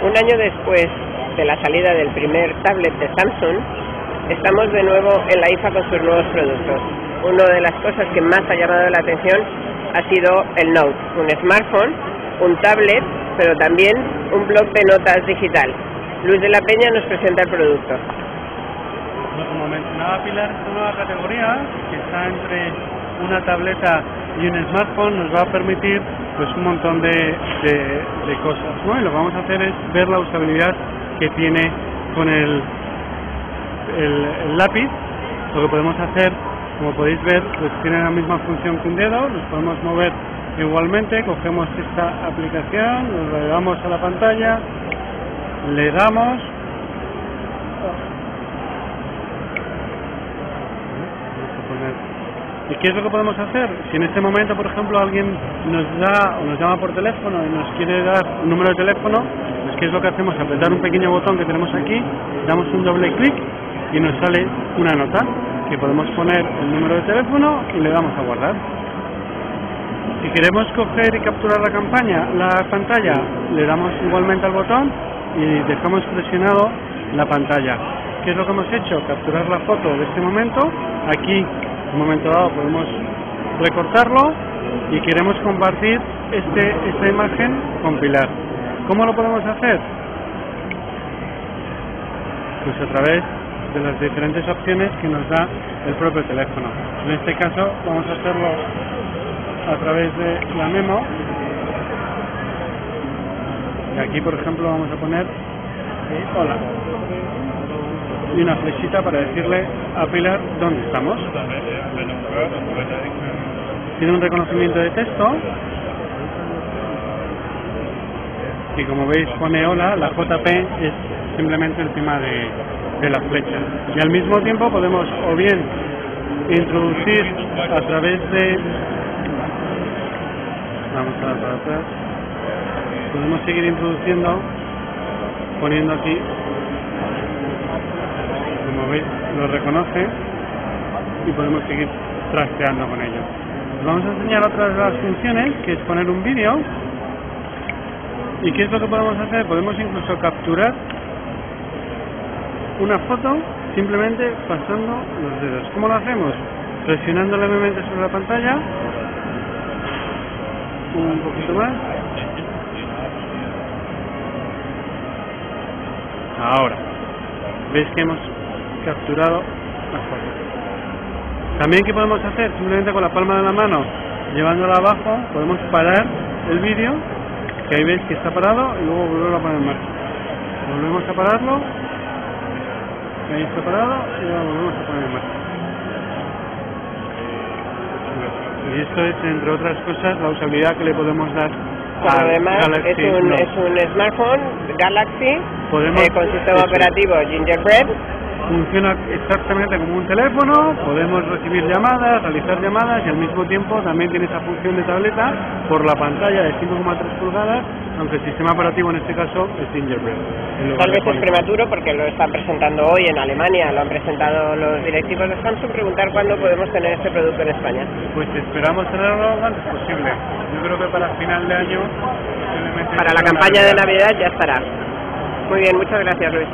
Un año después de la salida del primer tablet de Samsung, estamos de nuevo en la IFA con sus nuevos productos. Una de las cosas que más ha llamado la atención ha sido el Note, un smartphone, un tablet, pero también un bloc de notas digital. Luis de la Peña nos presenta el producto. Bueno, como mencionaba Pilar, esta nueva categoría, que está entre una tableta y un smartphone, nos va a permitir pues un montón de cosas, ¿no? Y lo que vamos a hacer es ver la usabilidad que tiene con el lápiz. Lo que podemos hacer, como podéis ver, pues tiene la misma función que un dedo, nos podemos mover igualmente, cogemos esta aplicación, nos la damos a la pantalla, le damos, ¿y qué es lo que podemos hacer? Si en este momento, por ejemplo, alguien nos da o nos llama por teléfono y nos quiere dar un número de teléfono, pues ¿qué es lo que hacemos? Apretar un pequeño botón que tenemos aquí, damos un doble clic y nos sale una nota que podemos poner el número de teléfono y le damos a guardar. Si queremos coger y capturar la pantalla, le damos igualmente al botón y dejamos presionado la pantalla. ¿Qué es lo que hemos hecho? Capturar la foto de este momento. Aquí, en un momento dado, podemos recortarlo y queremos compartir esta imagen con Pilar. ¿Cómo lo podemos hacer? Pues a través de las diferentes opciones que nos da el propio teléfono. En este caso vamos a hacerlo a través de la memo, y aquí por ejemplo vamos a poner hola y una flechita para decirle a Pilar dónde estamos. Tiene un reconocimiento de texto y como veis pone hola, la JP es simplemente encima de la flecha, y al mismo tiempo podemos o bien introducir a través de, vamos a para atrás, podemos seguir introduciendo poniendo aquí, como veis lo reconoce y podemos seguir trasteando con ello. Vamos a enseñar otra de las funciones, que es poner un vídeo. ¿Y qué es lo que podemos hacer? Podemos incluso capturar una foto simplemente pasando los dedos. ¿Cómo lo hacemos? Presionando levemente sobre la pantalla, un poquito más. Ahora, veis que hemos capturado la foto. También, ¿qué podemos hacer? Simplemente con la palma de la mano, llevándola abajo, podemos parar el vídeo, que ahí veis que está parado, y luego volverlo a poner en marcha. Volvemos a pararlo, ahí está parado, y ahora volvemos a poner en marcha. Y esto es, entre otras cosas, la usabilidad que le podemos dar al además Galaxy es un smartphone Galaxy con sistema operativo Gingerbread. Funciona exactamente como un teléfono, podemos recibir llamadas, realizar llamadas, y al mismo tiempo también tiene esa función de tableta por la pantalla de 5,3 pulgadas, aunque el sistema operativo en este caso es Gingerbread. Tal vez es prematuro porque lo están presentando hoy en Alemania, lo han presentado los directivos de Samsung. Preguntar cuándo podemos tener este producto en España. Pues esperamos tenerlo lo antes posible. Yo creo que para final de año, para la campaña de Navidad ya estará. Muy bien, muchas gracias, Luis.